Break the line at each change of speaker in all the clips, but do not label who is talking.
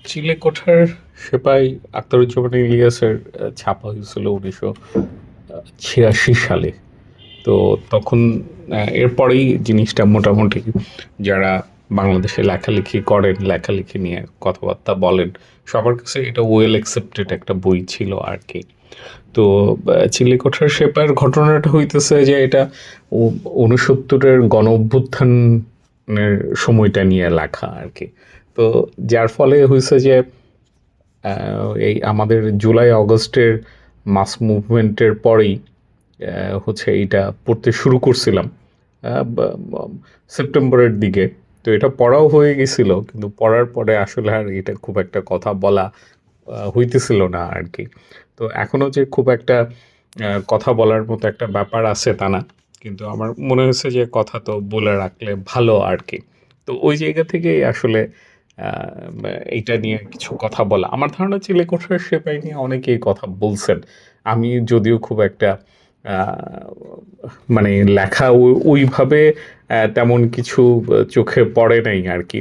চিলেকোঠার সেপাই আখতারুজ্জামান ইলিয়াসের ছাপা হয়েছিল 1986 সালে। তো তখন এরপরেই জিনিসটা মোটামুটি যারা বাংলাদেশে লেখালেখি করেন, লেখালেখি নিয়ে কথাবার্তা বলেন, সবার কাছে এটা ওয়েল অ্যাকসেপ্টেড একটা বই ছিল আর কি। তো চিলেকোঠার সেপাইয়ের ঘটনাটা হইতেছে যে এটা 69-এর গণ অভ্যুত্থানের সময়টা নিয়ে লেখা আর কি। তো যার ফলে হয়েছে যে এই আমাদের জুলাই আগস্টের মাস মুভমেন্টের পরেই হচ্ছে এইটা পড়তে শুরু করছিলাম সেপ্টেম্বরের দিকে। তো এটা পড়াও হয়ে গেছিল, কিন্তু পড়ার পরে আসলে আর এটা খুব একটা কথা বলা হইতেছিল না আর কি। তো এখনও যে খুব একটা কথা বলার মতো একটা ব্যাপার আছে তা না, কিন্তু আমার মনে হয়েছে যে কথা তো বলে রাখলে ভালো আর কি। তো ওই জায়গা থেকেই আসলে এইটা নিয়ে কিছু কথা বলা। আমার ধারণা চিলেকোঠার সেপাই নিয়ে অনেকেই কথা বলছেন। আমি যদিও খুব একটা মানে লেখা ওইভাবে তেমন কিছু চোখে পড়ে নাই আর কি।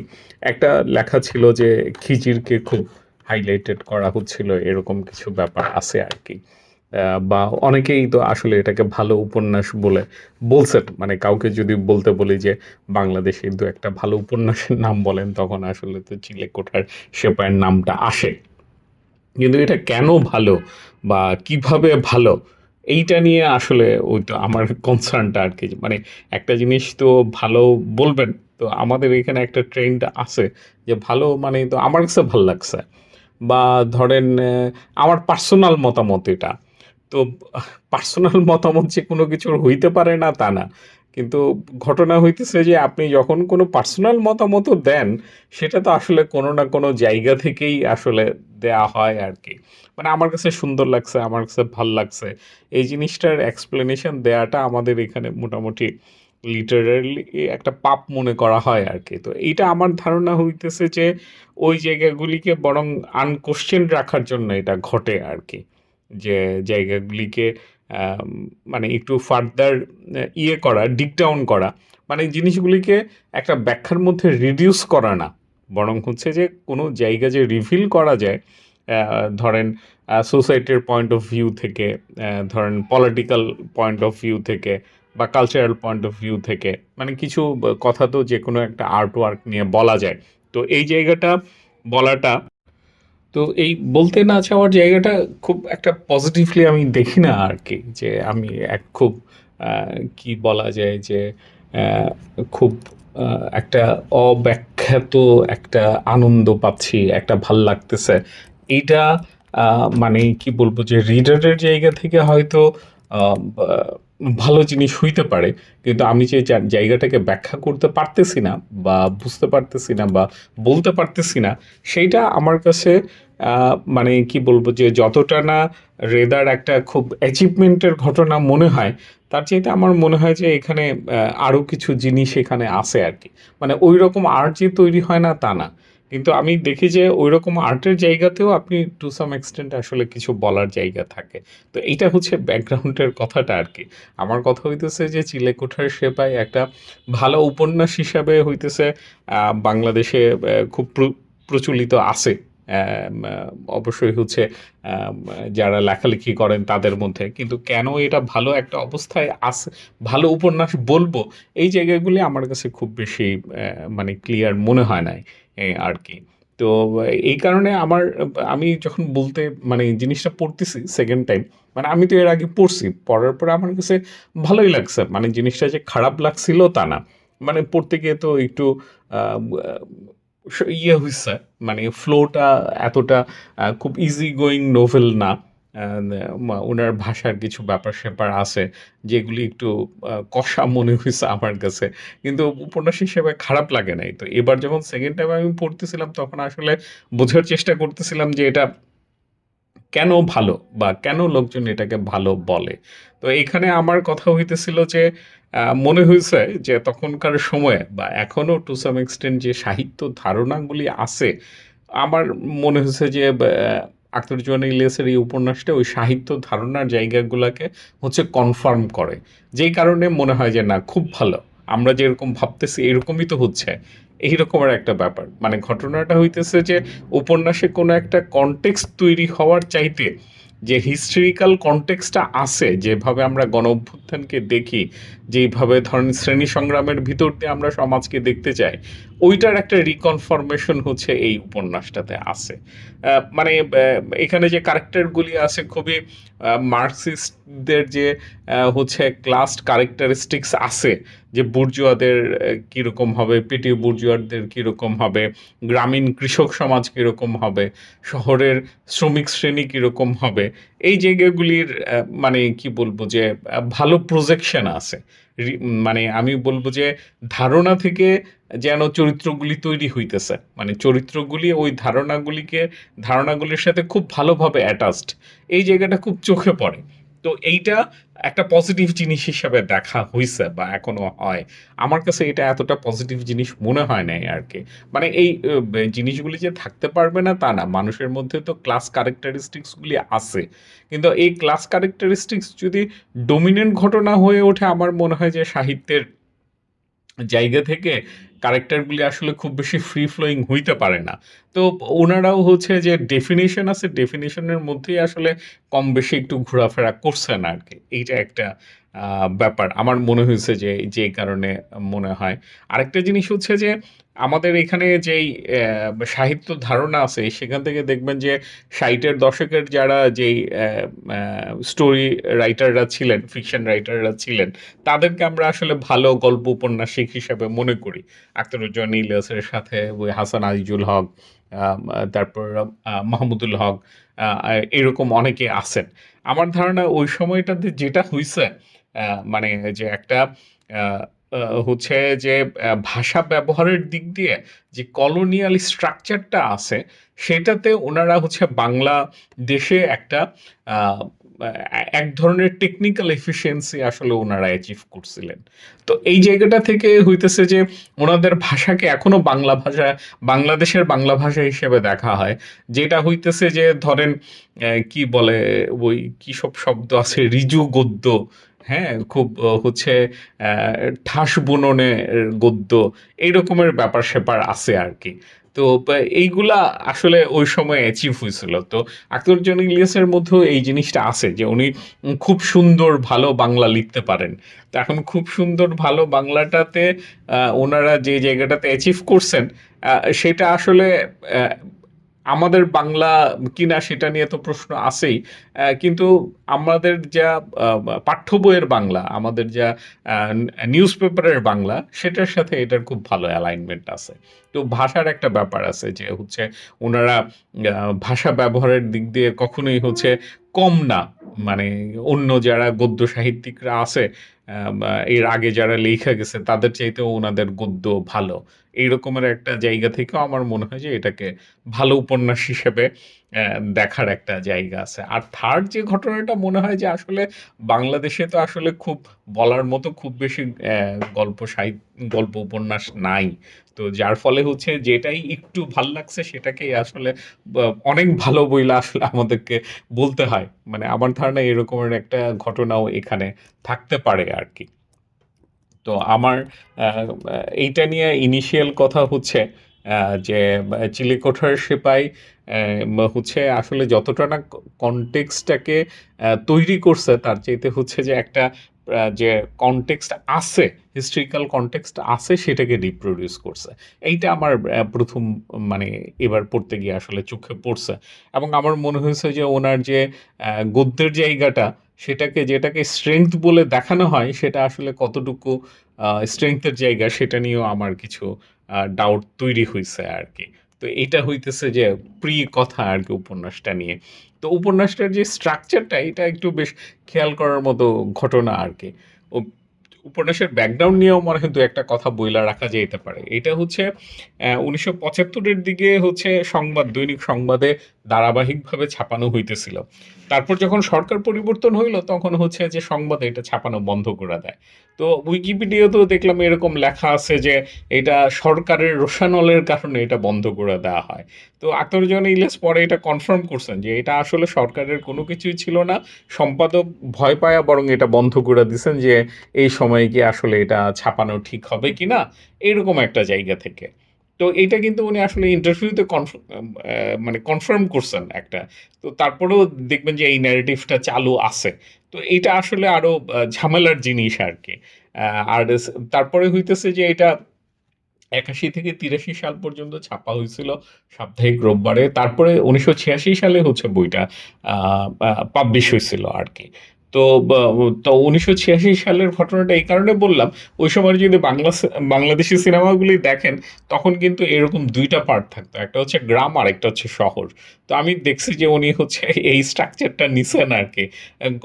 একটা লেখা ছিল যে খিজিরকে খুব হাইলাইটেড করা হচ্ছিল, এরকম কিছু ব্যাপার আছে আর কি। বা অনেকেই তো আসলে এটাকে ভালো উপন্যাস বলে বলছেন। মানে কাউকে যদি বলতে বলি যে বাংলাদেশের দু একটা ভালো উপন্যাসের নাম বলেন, তখন আসলে তো চিলেকোঠার সেপাইয়ের নামটা আসে। কিন্তু এটা কেন ভালো বা কিভাবে ভালো, এইটা নিয়ে আসলে ওই তো আমার কনসার্নটা আর কি। মানে একটা জিনিস তো ভালো বলবেন, তো আমাদের এখানে একটা ট্রেন্ড আছে যে ভালো মানে তো আমার কাছে ভাল লাগছে, বা ধরেন আমার পার্সোনাল মতামত এটা। তো পার্সোনাল মতামত যে কোনো কিছুর হইতে পারে না তা না। কিন্তু ঘটনা হইতেছে যে আপনি যখন কোনো পার্সোনাল মতামতও দেন, সেটা তো আসলে কোনো না কোনো জায়গা থেকেই আসলে দেয়া হয় আর কি। মানে আমার কাছে সুন্দর লাগছে, আমার কাছে ভাল লাগছে। এই জিনিসটার এক্সপ্লেনেশন দেয়াটা আমাদের এখানে মোটামুটি লিটারেলি একটা পাপ মনে করা হয় আর কি। তো এইটা আমার ধারণা হইতেছে যে ওই জায়গাগুলিকে বরং আনকোয়েশ্চেন রাখার জন্য এটা ঘটে আর কি। যে জায়গাগুলিকে আম মানে একটু ফার্দার ইয়ে করা, ডিগ ডাউন করা। মানে জিনিসগুলিকে একটা ব্যাখ্যার মধ্যে রিডিউস করা না। বরং হচ্ছে যে কোনো জায়গা যে রিভিল করা যায়, ধরেন সোসাইটির পয়েন্ট অফ ভিউ থেকে, ধরেন পলিটিক্যাল পয়েন্ট অফ ভিউ থেকে, বা কালচারাল পয়েন্ট অফ ভিউ থেকে। মানে কিছু কথা তো যেকোনো একটা আর্ট ওয়ার্ক নিয়ে বলা যায়। তো এই জায়গাটা বলাটা, তো এই বলতে না চাওয়ার জায়গাটা খুব একটা পজিটিভলি আমি দেখি না আর কি। যে আমি এক খুব কি বলা যায় যে আহ, খুব একটা অব্যাখ্যাত একটা আনন্দ পাচ্ছি, একটা ভাল লাগতেছে এইটা। মানে কি বলবো যে রিডারের জায়গা থেকে হয়তো ভালো জিনিস হইতে পারে, কিন্তু আমি যে জায়গাটাকে ব্যাখ্যা করতে পারতেছি না, বা বুঝতে পারতেছি না, বা বলতে পারতেছি না, সেইটা আমার কাছে মানে কি বলবো যে যতটা না রেদার একটা খুব অ্যাচিভমেন্টের ঘটনা মনে হয়, তার চাইতে আমার মনে হয় যে এখানে আরও কিছু জিনিস এখানে আছে আর কি। মানে ওই রকম আর্ট যে তৈরি হয় না তা না, কিন্তু আমি দেখি যে ওই রকম আর্টের জায়গাতেও আপনি টু সাম এক্সটেন্ট আসলে কিছু বলার জায়গা থাকে। তো এইটা হচ্ছে ব্যাকগ্রাউন্ডের কথাটা আর কি। আমার কথা হইতেছে যে চিলেকোঠার সেপাই একটা ভালো উপন্যাস হিসাবে হইতেছে বাংলাদেশে খুব প্রচলিত আছে। অবশ্যই হচ্ছে যারা লেখালেখি করেন তাদের মধ্যে, কিন্তু কেন এটা ভালো একটা অবস্থায় আছে, ভালো উপন্যাস বলবো, এই জায়গাগুলি আমার কাছে খুব বেশি মানে ক্লিয়ার মনে হয় নাই আর কি। তো এই কারণে আমি যখন বলতে মানে জিনিসটা পড়তেছি সেকেন্ড টাইম, মানে আমি তো এর আগে পড়ছি, পড়ার পরে আমার কাছে ভালোই লাগছে। মানে জিনিসটা যে খারাপ লাগছিল তা না। মানে পড়তে গিয়ে তো একটু আহ, ইয়ে হইছে, মানে ফ্লোটা এতটা খুব ইজি গোয়িং নোভেল না। ওনার ভাষার কিছু ব্যাপার-স্যাপার আছে, যেগুলি একটু কষা মনে হইছে আমার কাছে। কিন্তু উপন্যাস হিসেবে খারাপ লাগে নাই। তো এবার যখন সেকেন্ড টাইম আমি পড়তেছিলাম, তখন আসলে বোঝার চেষ্টা করতেছিলাম যে এটা কেন ভালো, বা কেন লোকজন এটাকে ভালো বলে। তো এখানে আমার কথা হইতেছিল যে মনে হয়েছে যে তখনকার সময়ে বা এখনো টু সাম এক্সটেন্ট যে সাহিত্য ধারণাগুলি আছে, আমার মনে হয়েছে যে আখতারুজ্জামান ইলিয়াসের এই উপন্যাসটা ওই সাহিত্য ধারণার জায়গাগুলোকে হচ্ছে কনফার্ম করে। যেই কারণে মনে হয় যে না, খুব ভালো। আমরা যেরকম ভাবতেছি এরকমই তো হচ্ছে। এই রকমের একটা ব্যাপার। মানে ঘটনাটা হইতেছে যে উপন্যাসে কোনো একটা কনটেক্সট তৈরি হওয়ার চাইতে যে হিস্ট্রিক্যাল কনটেক্সটটা আছে, যেভাবে আমরা গণ-অভ্যুত্থানকে দেখি, যেইভাবে ধরেন শ্রেণী সংগ্রামের ভিতর দিয়ে আমরা সমাজকে দেখতে চাই, ওইটার একটা রিকনফরমেশন হচ্ছে এই উপন্যাসটাতে আছে। মানে এখানে যে ক্যারেক্টারগুলি আছে খুবই মার্কসিস্টদের যে হচ্ছে ক্লাস ক্যারেক্টারিস্টিক্স আছে, যে বুর্জোয়াদের কীরকম হবে, পেটি বুর্জোয়াদের কীরকম হবে, গ্রামীণ কৃষক সমাজ কীরকম হবে, শহরের শ্রমিক শ্রেণী কীরকম হবে, এই জায়গাগুলির মানে কি বলবো যে ভালো প্রজেকশন আছে। মানে আমি বলবো যে ধারণা থেকে যেন চরিত্রগুলি তৈরি হইতেছে, মানে চরিত্রগুলি ওই ধারণাগুলির সাথে খুব ভালোভাবে অ্যাটাচড, এই জায়গাটা খুব চোখে পড়ে। তো এইটা একটা পজিটিভ জিনিস হিসাবে দেখা হইছে বা এখনো হয়। আমার কাছে এটা এতটা পজিটিভ জিনিস মনে হয় নাই আরকি। মানে এই জিনিসগুলি যে থাকতে পারবে না তা না। মানুষের মধ্যে তো ক্লাস ক্যারেক্টারিস্টিক্স গুলি আছে। কিন্তু এই ক্লাস ক্যারেক্টারিস্টিক্স যদি ডমিন্যান্ট ঘটনা হয়ে ওঠে, আমার মনে হয় যে সাহিত্যের জায়গা থেকে ক্যারেক্টারগুলি আসলে খুব বেশি ফ্রি ফ্লোয়িং হইতে পারে না। তো ওনারাও হচ্ছে যে ডেফিনিশন আছে, ডেফিনিশনের মধ্যেই আসলে কম বেশি একটু ঘোরাফেরা করছেন আরকি। এইটা একটা ব্যাপার আমার মনে হয়েছে যে যে কারণে মনে হয়। আরেকটা জিনিস হচ্ছে যে আমাদের এখানে যেই সাহিত্য ধারণা আছে, সেখান থেকে দেখবেন যে ৬০-এর দশকের যারা যেই স্টোরি রাইটাররা ছিলেন, ফিকশন রাইটাররা ছিলেন, তাদেরকে আমরা আসলে ভালো গল্প উপন্যাসিক হিসেবে মনে করি। আখতারুজ্জামান ইলিয়াসের সাথে ওই হাসান আজিজুল হক, তারপর মাহমুদুল হক, এরকম অনেকে আছেন। আমার ধারণা ওই সময়টাতে যেটা হইছে, মানে যে একটা আ আ হচ্ছে যে ভাষা ব্যবহারের দিক দিয়ে যে কলোনিয়াল স্ট্রাকচারটা আছে, সেটাতে উনারা হচ্ছে বাংলাদেশে একটা আ এক ধরনের টেকনিক্যাল এফিশিয়েন্সি আসলে উনারা অ্যাচিভ করছিলেন। তো এই জায়গাটা থেকে হইতেছে যে উনাদের ভাষাকে এখনো বাংলাদেশের বাংলা ভাষা হিসেবে দেখা হয়। যেটা হইতেছে যে ধরেন কি বলে, ওই কিসব শব্দ আছে, ঋজু গদ্য, হ্যাঁ? খুব হচ্ছে অ্যা ঠাস বুননের গদ্য, এই রকমের ব্যাপার-স্যাপার আছে আরকি। তো এইগুলা আসলে ওই সময় অ্যাচিভ হইছিল। তো আখতারুজ্জামান ইলিয়াসের মধ্যেও এই জিনিসটা আছে যে উনি খুব সুন্দর ভালো বাংলা লিখতে পারেন। তো এখন খুব সুন্দর ভালো বাংলাটাতে উনারা যে জায়গাটাতে অ্যাচিভ করছেন, আ সেটা আসলে অ্যা আমাদের বাংলা কিনা সেটা নিয়ে তো প্রশ্ন আছেই। কিন্তু আমাদের যা পাঠ্য বইয়ের বাংলা, আমাদের যা আ নিউজ পেপারের বাংলা, সেটার সাথে এটার খুব ভালো অ্যালাইনমেন্ট আছে। তো ভাষার একটা ব্যাপার আছে যে হচ্ছে উনারা ভাষা ব্যবহারের দিক দিয়ে কখনোই হচ্ছে কম না। মানে অন্য যারা গদ্য সাহিত্যিকরা আছে, বা এর আগে যারা লেইখা গেছে, তাদের চাইতেও উনাদের গদ্য ভালো। এই রকমের একটা জায়গা থেকেও আমার মনে হয় যে এটাকে ভালো উপন্যাস হিসেবে দেখার একটা জায়গা আছে। আর 3rd যে ঘটনাটা মনে হয় যে আসলে বাংলাদেশে তো আসলে খুব বলার মতো খুব বেশি গল্প উপন্যাস নাই। তো যার ফলে হচ্ছে যেটাই একটু ভাল লাগছে সেটাকেই আসলে বা অনেক ভালো বইলা আসলে আমাদেরকে বলতে হয়। মানে আমার ধারণা এরকমের একটা ঘটনাও এখানে থাকতে পারে আরকি। তো আমার আ আ এইটা নিয়ে ইনিশিয়াল কথা হচ্ছে আ যে চিলেকোঠার সেপাই হচ্ছে আসলে যতটা না কনটেক্সটটাকে তৈরি করছে, তার চাইতে হচ্ছে যে একটা যে কনটেক্সট আছে, হিস্ট্রিক্যাল কনটেক্সট আছে, সেটাকে রিপ্রোডিউস করছে। এইটা আমার ১ম মানে এবার পড়তে গিয়ে আসলে চোখে পড়ছে। এবং আমার মনে হয়েছে যে ওনার যে গদ্যের জায়গাটা, যেটাকে স্ট্রেংথ বলে দেখানো হয়, সেটা আসলে কতটুকু স্ট্রেংথের জায়গা, সেটা নিয়েও আমার কিছু ডাউট তৈরি হইছে আরকি। তো এইটা হইতেছে যে কথা আরকি উপন্যাসটা নিয়ে। তো উপন্যাসটার যে স্ট্রাকচারটা, এটা একটু বেশ খেয়াল করার মতো ঘটনা আরকি। ও উপন্যাসের ব্যাকগ্রাউন্ড নিয়েও মনে হয় ২-১ টা কথা বইলা রাখা যাইতে পারে। এটা হচ্ছে ১৯৭৫ এর দিকে হচ্ছে দৈনিক সংবাদে ধারাবাহিকভাবে ছাপানো হইতেছিল। তারপর যখন সরকার পরিবর্তন হইল, তখন হচ্ছে যে সংবাদে এটা ছাপানো বন্ধ করে দেয়। তো উইকিপিডিয়াতেও দেখলাম এরকম লেখা আছে যে এটা সরকারের রোষানলের কারণে এটা বন্ধ করে দেওয়া হয়। তো আখতারুজ্জামান ইলিয়াস পরে এটা কনফার্ম করছেন যে এটা আসলে সরকারের কোনো কিছুই ছিল না। সম্পাদক ভয় পায়া বরং এটা বন্ধ করে দিছেন যে এই সময়ে গিয়ে আসলে এটা ছাপানো ঠিক হবে কিনা, এরকম একটা জায়গা থেকে। তো এইটা কিন্তু উনি আসলে ইন্টারভিউতে মানে কনফার্ম করছেন একটা। তো তারপরেও দেখবেন যে এই ন্যারেটিভটা চালু আছে। তো এইটা আসলে আরো ঝামেলার জিনিস আরকি। আর তারপরে হইতেছে যে এটা ৮১ থেকে ৮৩ সাল পর্যন্ত ছাপা হয়েছিল সাপ্তাহিক রোববারে। তারপরে ১৯৮৬ সালে হচ্ছে বইটা আ আ পাবলিশ হয়েছিল আরকি। তো বা তো ১৯৮৬ সালের ঘটনাটা এই কারণে বললাম, ওই সময় যদি বাংলাদেশী সিনেমাগুলি দেখেন, তখন কিন্তু এরকম ২ টা পার্ট থাকতো। একটা হচ্ছে গ্রাম, আরেকটা হচ্ছে শহর। তো আমি দেখছি যে উনি হচ্ছে এই স্ট্রাকচারটা নিছেন আরকি।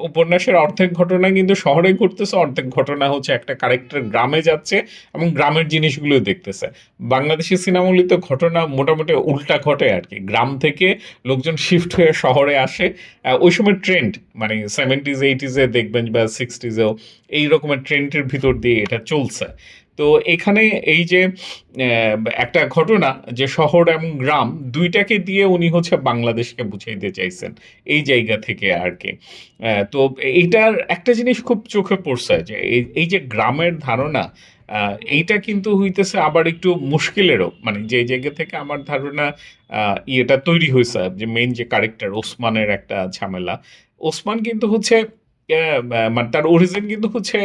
উপন্যাসের অর্ধেক ঘটনা কিন্তু শহরে ঘটতেছে, অর্ধেক ঘটনা হচ্ছে একটা ক্যারেক্টার গ্রামে যাচ্ছে এবং গ্রামের জিনিসগুলো দেখতেছে। বাংলাদেশি সিনেমাগুলিতে ঘটনা মোটামুটি উল্টা ঘটে আরকি। গ্রাম থেকে লোকজন শিফট হয়ে শহরে আসে। ওই সময় ট্রেন্ড মানে 70s 80s এ দেখবেন বা 60s এও এই রকমের ট্রেন্ডের ভিতর দিয়ে এটা চলছে। তো এখানে এই যে একটা ঘটনা যে শহর এবং গ্রাম ২ টাকে দিয়ে উনি হচ্ছে বাংলাদেশকে বুঝাইতে চাইছেন। এই জায়গা থেকে আরকি। তো এইটার একটা জিনিস খুব চোখে পড়ছে যে এই যে গ্রামের ধারণা এইটা কিন্তু হইতেছে আবার একটু মুশকিলেরও। মানে যে জায়গা থেকে আমার ধারণা ইয়েটা তৈরি হইছে যে মেইন যে ক্যারেক্টার ওসমানের একটা ঝামেলা। ওসমান কিন্তু হচ্ছে মানে তার অরিজিন কিন্তু হচ্ছে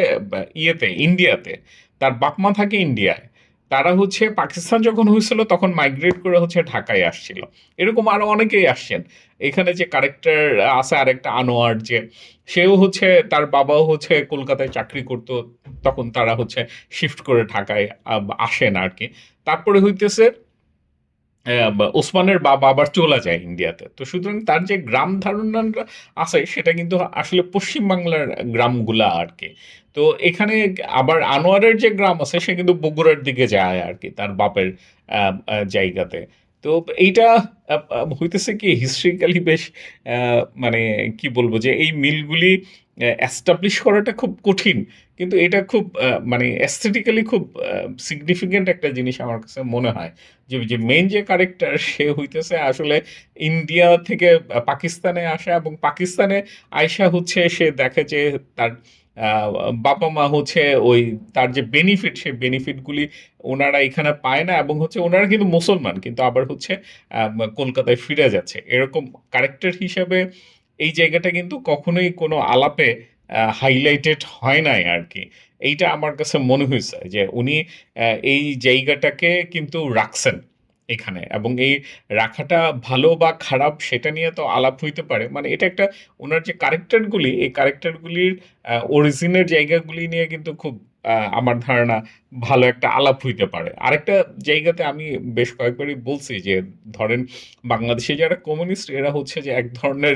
ইয়েতে ইন্ডিয়াতে। তার বাপ-মা থাকে ইন্ডিয়ায়। তারা হচ্ছে পাকিস্তান যখন হইছিল তখন মাইগ্রেট করে হচ্ছে ঢাকায় আসছিল। এরকম আরো অনেকেই আসছেন। এখানে যে ক্যারেক্টার আছে আরেকটা আনোয়ার যে সেও হচ্ছে তার বাবাও হচ্ছে কলকাতায় চাকরি করত। তখন তারা হচ্ছে শিফট করে ঢাকায় আসেন আরকি। তারপরে হইতেছে ওসমানের বাবা আবার চলে যায় ইন্ডিয়াতে। তো সুতরাং তার যে গ্রাম ধারণাটা আছে সেটা কিন্তু আসলে পশ্চিম বাংলার গ্রামগুলা আরকি। তো এখানে আবার আনোয়ারের যে গ্রাম আছে সে কিন্তু বগুড়ার দিকে যায় আরকি তার বাপের আ আ জায়গাতে। তো এইটা হইতেছে কি হিস্ট্রিক্যালি বেশ আ মানে কি বলবো যে এই মিলগুলি এস্টাবলিশ করাটা খুব কঠিন। কিন্তু এটা খুব মানে aesthetically খুব সিগনিফিক্যান্ট একটা জিনিস আমার কাছে মনে হয়। যে মেইন যে ক্যারেক্টার সে হইতেছে আসলে ইন্ডিয়া থেকে পাকিস্তানে আসা এবং পাকিস্তানে আইসা হচ্ছে সে দেখে যে তার আ বাবা-মা হচ্ছে ওই তার যে বেনিফিট সে বেনিফিট গুলি উনারা এখানে পায় না এবং হচ্ছে উনারা কিন্তু মুসলমান। কিন্তু আবার হচ্ছে কলকাতায় ফিরে যাচ্ছে। এরকম ক্যারেক্টার হিসেবে এই জায়গাটা কিন্তু কখনোই কোনো আলাপে হাইলাইটেড হয় নাই আরকি। এইটা আমার কাছে মনে হইছে যে উনি এই জায়গাটাকে কিন্তু রাখছেন এখানে এবং এই রাখাটা ভালো বা খারাপ সেটা নিয়ে তো আলাপ হইতে পারে। মানে এটা একটা উনার যে ক্যারেক্টার গুলি, এই ক্যারেক্টার গুলির অরিজিন এর জায়গাগুলি নিয়ে কিন্তু খুব আমার ধারণা ভালো একটা আলাপ হইতে পারে। আরেকটা জায়গাতে আমি বেশ কয়েকবারই বলছি যে ধরেন বাংলাদেশে যারা কমিউনিস্ট এরা হচ্ছে যে এক ধরনের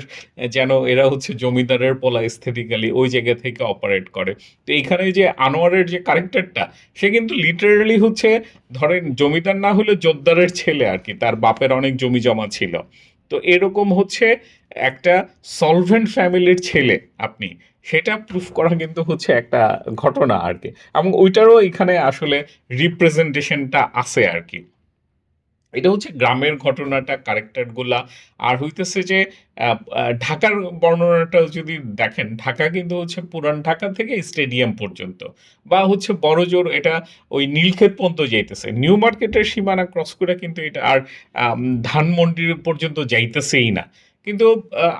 যেন এরা হচ্ছে জমিদারের পোলা aesthetically ওই জায়গা থেকে অপারেট করে। তো এইখানে যে আনোয়ারের যে ক্যারেক্টারটা সে কিন্তু লিটারেলি হচ্ছে ধরেন জমিদার না হলে জোতদারের ছেলে আরকি। তার বাপের অনেক জমি জমা ছিল। তো এরকম হচ্ছে একটা সলভেন্ট ফ্যামিলির ছেলে আপনি। সেটা প্রুফ করা কিন্তু হচ্ছে একটা ঘটনা আরকি। এবং ওইটারও এখানে আসলে রিপ্রেজেন্টেশনটা আছে আরকি। এটা হচ্ছে গ্রামের ঘটনাটা, ক্যারেক্টার গুলা। আর হইতেছে যে ঢাকার বর্ণনাটাও যদি দেখেন, ঢাকা কিন্তু হচ্ছে পুরান ঢাকা থেকে স্টেডিয়াম পর্যন্ত। বা হচ্ছে বড়জোর এটা ওই নীলক্ষেত পর্যন্ত যাইতেছে। নিউ মার্কেটের সীমানা ক্রস করে কিন্তু এটা আর আম ধানমন্ডির পর্যন্ত যাইতেছেই না। কিন্তু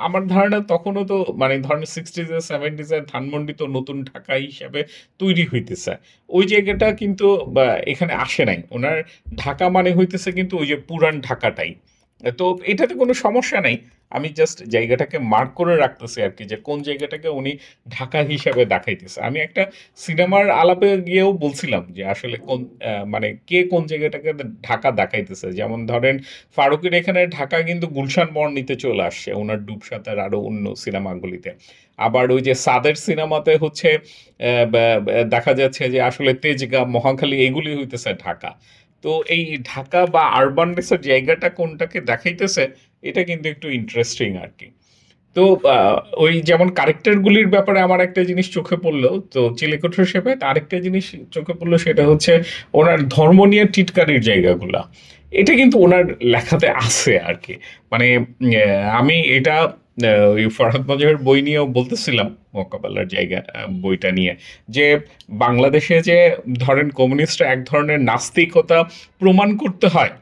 আমার ধারণা তখনও তো মানে ধরেন 60s এ 70s এ ধানমন্ডি তো নতুন ঢাকা হিসাবে তৈরি হইতেছে। ওই জায়গাটা কিন্তু এখানে আসে নাই। উনার ঢাকা মানে হইতেছে কিন্তু ওই যে পুরান ঢাকাটাই। তো এটাতে কোনো সমস্যা নাই। আমি জাস্ট জায়গাটাকে মার্ক করে রাখতেছি আরকি যে কোন জায়গাটাকে উনি ঢাকা হিসাবে দেখাইতেছে। আমি একটা সিনেমার আলাপে গিয়েও বলছিলাম যে আসলে কোন মানে কে কোন জায়গাটাকে ঢাকা দেখাইতেছে। যেমন ধরেন ফারুকের এখানে ঢাকা কিন্তু গুলশান বর্ণিতে চলে আসছে উনার ডুবসাঁতের আরো অন্য সিনেমাগুলিতে। আবার ওই যে সাদের সিনেমাতে হচ্ছে দেখা যাচ্ছে যে আসলে তেজগাঁ, মহাখালী এগুলি হইতেছে ঢাকা। তো এই ঢাকা বা আরবাননেস এর জায়গাটা কোনটাকে দেখাইতেছে এটা কিন্তু একটু ইন্টারেস্টিং আরকি। তো ওই যেমন ক্যারেক্টার গুলির ব্যাপারে আমার একটা জিনিস চোখে পড়লো। তো চিলেকোঠার সেপাইতে আরেকটা জিনিস চোখে পড়লো সেটা হচ্ছে ওনার ধর্ম নিয়ে টিটকারির জায়গাগুলা। এটা কিন্তু ওনার লেখাতে আছে আরকি। মানে আমি এটা ওই ফরহাদ মজহের বই নিয়েও বলতেছিলাম, মোকাবেলার জায়গা বইটা নিয়ে, যে বাংলাদেশে যে ধরেন কমিউনিস্টরা এক ধরনের নাস্তিকতা প্রমাণ করতে হয়,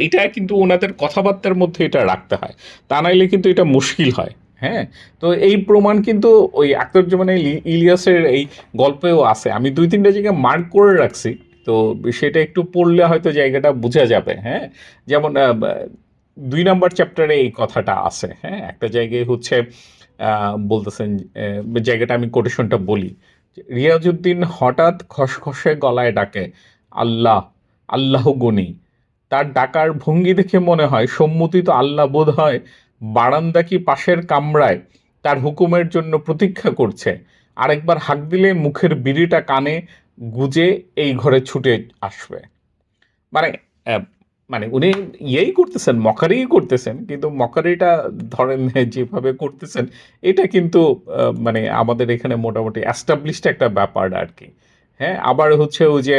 এইটা কিন্তু ওনাদের কথাবার্তার মধ্যে এটা রাখতে হয়, তা নাইলে কিন্তু এটা মুশকিল হয়। হ্যাঁ, তো এই প্রমাণ কিন্তু ওই আখতারুজ্জামান ইলিয়াসের এই গল্পেও আছে, আমি 2-3টা জায়গায় মার্ক করে রাখছি। তো সেটা একটু পড়লে হয়তো জায়গাটা বোঝা যাবে। হ্যাঁ, যেমন 2 নম্বর চ্যাপ্টারে এই কথাটা আছে। হ্যাঁ, একটা জায়গায় হচ্ছে বলতেছেন, জায়গাটা আমি কোটেশনটা বলি, রিয়াজউদ্দিন হঠাৎ খসখসে গলায় ডাকে, আল্লাহ, আল্লাহ গুনি। তার ডাকার ভঙ্গি দেখে মনে হয় সম্মতি তো আল্লাহ বোধ হয় বারান্দা কি পাশের কামরায় তার হুকুমের জন্য প্রতীক্ষা করছে। আরেকবার হাঁক দিলে মুখের বিড়িটা কানে গুজে এই ঘরে ছুটে আসবে। মানে আহ, মানে উনি ইয়েই করতেছেন, মকারিই করতেছেন, কিন্তু মকারিটা ধরেন যেভাবে করতেছেন, এটা কিন্তু মানে আমাদের এখানে মোটামুটি অ্যাস্টাবলিশড একটা ব্যাপার আর কি। হ্যাঁ, আবার হচ্ছে ওই যে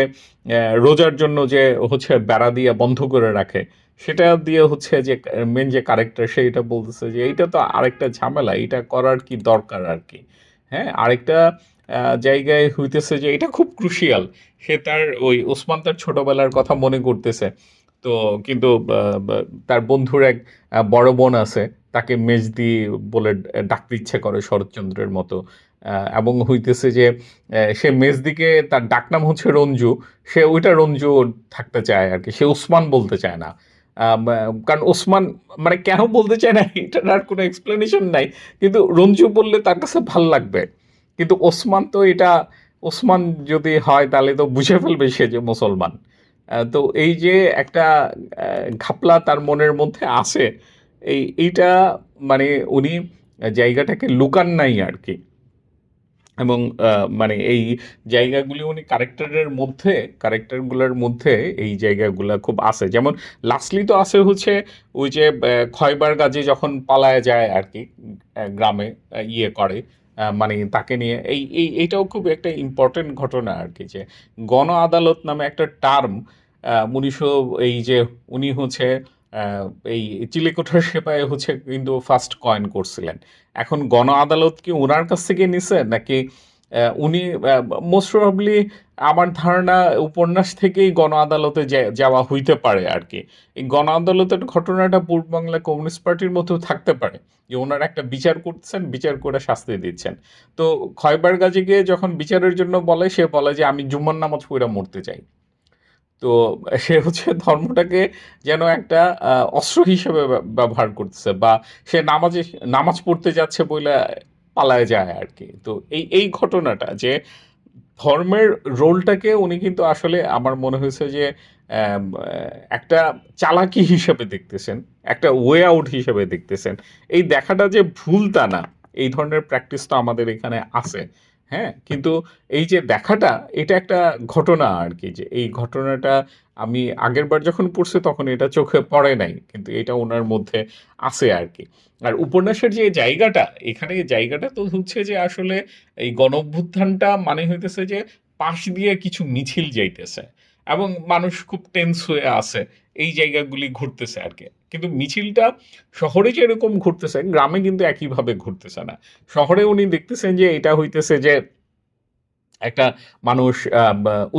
রোজার জন্য যে হচ্ছে বেড়া দিয়ে বন্ধ করে রাখে, সেটা দিয়ে হচ্ছে যে মেন যে কারেক্টার সেইটা বলতেছে যে এইটা তো আরেকটা ঝামেলা, এটা করার কি দরকার আর কি। হ্যাঁ, আরেকটা জায়গায় হইতেছে যে এটা খুব ক্রুশিয়াল, সে তার ওই ওসমান তার ছোটবেলার কথা মনে করতেছে। তো কিন্তু তার বন্ধুর এক বড় বোন আছে, তাকে মেজদি বলে ডাকতে ইচ্ছে করে শরৎচন্দ্রের মতো। এবং হইতেছে যে সে মেজদিকে, তার ডাকনাম হচ্ছে রঞ্জু, সে ওইটা রঞ্জু থাকতে চায় আর কি, সে ওসমান বলতে চায় না। কারণ ওসমান মানে কেন বলতে চায় না এটার আর কোনো এক্সপ্লেনেশন নাই, কিন্তু রঞ্জু বললে তার কাছে ভাল লাগবে। কিন্তু ওসমান তো এটা, ওসমান যদি হয় তাহলে তো বুঝে ফেলবে সে যে মুসলমান। তো এই যে একটা ঘাপলা তার মনের মধ্যে আসে, এইটা মানে উনি জায়গাটাকে লুকান নাই আর কি। এবং মানে এই জায়গাগুলি উনি ক্যারেক্টারগুলোর মধ্যে এই জায়গাগুলা খুব আছে। যেমন লাস্টলি তো আছে হচ্ছে ওই যে খয়বার গাজী যখন পালায় যায় আর কি, গ্রামে ইয়ে করে, মানে তাকে নিয়ে এইটাও খুব একটা ইম্পর্টেন্ট ঘটনা আর কি, যে গণ আদালত নামে একটা টার্ম ১৯০০, এই যে উনি হচ্ছে আহ, এই চিলেকোঠার সেপাই হচ্ছে কিন্তু ফার্স্ট কয়েন করছিলেন। এখন গণ আদালত কি ওনার কাছ থেকে নিছে নাকি উনি, মোস্ট প্রবাবলি আমার ধারণা উপন্যাস থেকেই গণ আদালতে যাওয়া হইতে পারে আর কি। এই গণ আদালতের ঘটনাটা পূর্ব বাংলা কমিউনিস্ট পার্টির মতো থাকতে পারে, যে ওনারা একটা বিচার করতেছেন, বিচার করে শাস্তি দিচ্ছেন। তো খয়বার গাজীকে যখন বিচারের জন্য বলে, সে বলে যে আমি জুম্মার নামাজ পড়ে মরতে চাই। তো সে হচ্ছে ধর্মটাকে যেন একটা অস্ত্র হিসেবে ব্যবহার করতেছে, বা সে নামাজ পড়তে যাচ্ছে বলে পালায় যায় আর কি। তো এই ঘটনাটা যে ধর্মের রোলটাকে উনি কিন্তু আসলে আমার মনে হয়েছে যে একটা চালাকি হিসেবে দেখতেছেন, একটা ওয়ে আউট হিসেবে দেখতেছেন। এই দেখাটা যে ভুল তা না, এই ধরনের প্র্যাকটিস তো আমাদের এখানে আছে। হ্যাঁ, কিন্তু এই যে দেখাটা, এটা একটা ঘটনা আর কি, যে এই ঘটনাটা আমি আগের বার যখন পড়ছি তখন এটা চোখে পড়ে নাই, কিন্তু এটা ওনার মধ্যে আছে আর কি। আর উপন্যাসের যে জায়গাটা, এখানে এই জায়গাটা তো হচ্ছে যে আসলে এই গণঅভ্যুত্থানটা মানে হইতেছে যে পাশ দিয়ে কিছু মিছিল যাইতেছে এবং মানুষ খুব টেন্স হয়ে আছে, এই জায়গাগুলি ঘুরতেছে আর কি। কিন্তু মিছিলটা শহরে যেরকম ঘুরতেছে, গ্রামে কিন্তু একইভাবে ঘুরতেছে না। শহরে উনি দেখতেছেন যে এটা হইতেছে যে একটা মানুষ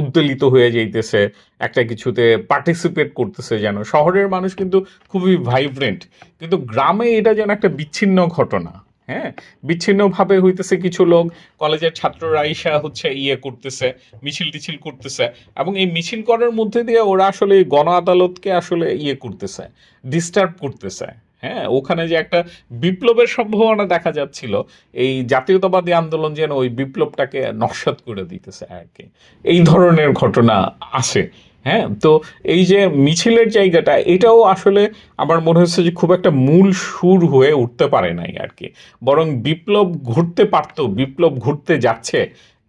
উদ্বেলিত হয়ে যাইতেছে, একটা কিছুতে পার্টিসিপেট করতেছে, যেন শহরের মানুষ কিন্তু খুবই ভাইব্রেন্ট, কিন্তু গ্রামে এটা যেন একটা বিচ্ছিন্ন ঘটনা। হ্যাঁ, বিচ্ছিন্নভাবে হইতেছে, কিছু লোক কলেজের ছাত্ররা আইসা হচ্ছে ইয়ে করতেছে, মিছিল টিছিল করতেছে, এবং এই মিছিল করার মধ্যে দিয়ে ওরা আসলে এই গণ আদালতকে আসলে ইয়ে করতেছে, ডিস্টার্ব করতেছে। হ্যাঁ, ওখানে যে একটা বিপ্লবের সম্ভাবনা দেখা যাচ্ছিল, এই জাতীয়তাবাদী আন্দোলন যেন ওই বিপ্লবটাকে নস্যাৎ করে দিতেছে আর কি। এই ধরনের ঘটনা আছে। হ্যাঁ, তো এই যে মিছিলের জায়গাটা, এটাও আসলে আমার মনে হচ্ছে যে খুব একটা মূল সুর হয়ে উঠতে পারে নাই আর কি। বরং বিপ্লব ঘটতে পারতো, বিপ্লব ঘটতে যাচ্ছে,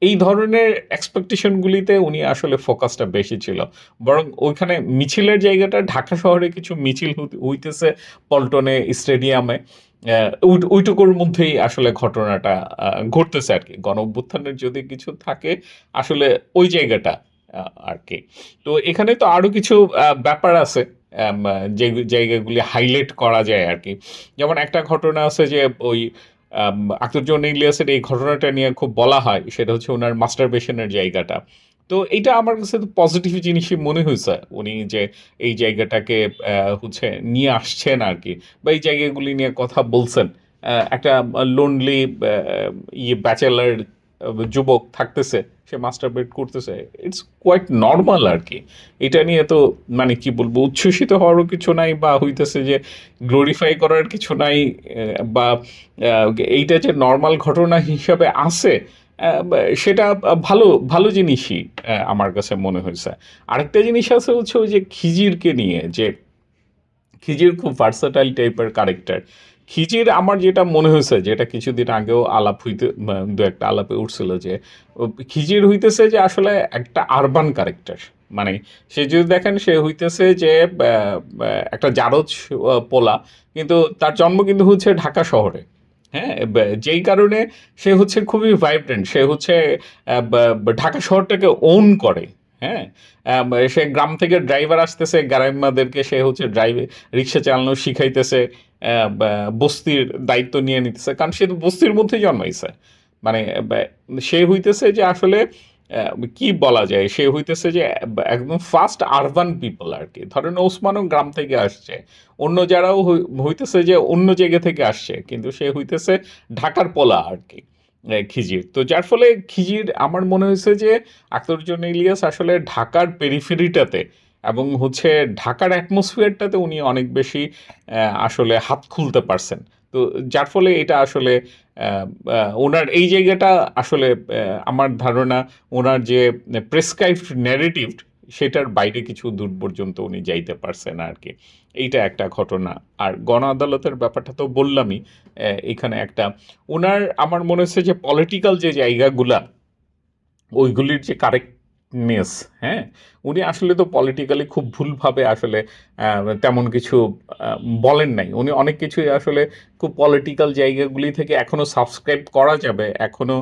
এই ধরনের এক্সপেকটেশনগুলিতে উনি আসলে ফোকাসটা বেশি ছিল। বরং ওইখানে মিছিলের জায়গাটা, ঢাকা শহরে কিছু মিছিল হইতেছে পল্টনে, স্টেডিয়ামে, ওইটুকুর মধ্যেই আসলে ঘটনাটা ঘটতেছে আর কি। গণ অভ্যুত্থানের যদি কিছু থাকে আসলে ওই জায়গাটা আর কি। তো এখানে তো আরো কিছু ব্যাপার আছে, যে জায়গাগুলি হাইলাইট করা যায় আর কি। যেমন একটা ঘটনা আছে যে ওই আখতারুজ্জামান ইলিয়াসের এই ঘটনাটা নিয়ে খুব বলা হয়, সেটা হচ্ছে ওনার মাস্টারবেশনের জায়গাটা। তো এইটা আমার কাছে তো পজিটিভ জিনিসই মনে হয়েছে, উনি যে এই জায়গাটাকে হচ্ছে নিয়ে আসছেন আর কি, বা এই জায়গাগুলি নিয়ে কথা বলছেন। একটা লোনলি ব্যাচেলার যুবক থাকতেছে, সে মাস্টারবেট করতেছে, ইটস কোয়াইট নর্মাল আর কি। এটা নিয়ে তো মানে কি বলবো, উচ্ছ্বসিত হওয়ারও কিছু নাই, বা হইতেছে যে গ্লোরিফাই করার কিছু নাই, বা এইটা যে নর্মাল ঘটনা হিসাবে আছে, সেটা ভালো ভালো জিনিসই আমার কাছে মনে হয়েছে। আরেকটা জিনিস আছে হচ্ছে ওই যে খিজিরকে নিয়ে, যে খিজির খুব ভার্সাটাইল টাইপের ক্যারেক্টার। খিজির আমার যেটা মনে হয়েছে, যেটা কিছুদিন আগেও আলাপ হইতে দু একটা আলাপে উঠছিল, যে খিজির হইতেছে যে আসলে একটা আরবান ক্যারেক্টার। মানে সে যদি দেখেন, সে হইতেছে যে একটা জারজ পোলা, কিন্তু তার জন্ম কিন্তু হচ্ছে ঢাকা শহরে। হ্যাঁ, যেই কারণে সে হচ্ছে খুবই ভাইব্রেন্ট, সে হচ্ছে ঢাকা শহরটাকে ওন করে। হ্যাঁ, সে গ্রাম থেকে ড্রাইভার আসতেছে, গ্রাম্যদেরকে সে হচ্ছে রিক্সা চালানো শিখাইতেছে, বস্তির দায়িত্ব নিয়ে নিতেছে, কারণ সে তো বস্তির মধ্যেই জন্মাইছে। মানে সে হইতেছে যে আসলে কি বলা যায়, সে হইতেছে যে একদম ফার্স্ট আরবান পিপল আর কি। ধরেন ওসমানও গ্রাম থেকে আসছে, অন্য যারাও হইতেছে যে অন্য জায়গা থেকে আসছে, কিন্তু সে হইতেছে ঢাকার পোলা আর কি, খিজির। তো যার ফলে খিজির আমার মনে হয়েছে যে আখতারুজ্জামান ইলিয়াস আসলে ঢাকার পেরিফেরিটাতে এবং হচ্ছে ঢাকার অ্যাটমসফিয়ারটাতে উনি অনেক বেশি আসলে হাত খুলতে পারছেন। তো যার ফলে এটা আসলে ওনার এই জায়গাটা আসলে আমার ধারণা, ওনার যে প্রেসক্রাইবড ন্যারেটিভ, সেটার বাইরে কিছু দূর পর্যন্ত উনি যাইতে পারছেন আর কি। এইটা একটা ঘটনা। আর গণ আদালতের ব্যাপারটা তো বললামই। এখানে একটা ওনার আমার মনে হচ্ছে যে পলিটিক্যাল যে জায়গাগুলা, ওইগুলির যে কারেক্টনেস, হ্যাঁ, উনি আসলে তো পলিটিক্যালি খুব ভুলভাবে আসলে তেমন কিছু বলেন নাই। উনি অনেক কিছুই আসলে খুব পলিটিক্যাল জায়গাগুলি থেকে এখনো সাবস্ক্রাইব করা যাবে, এখনো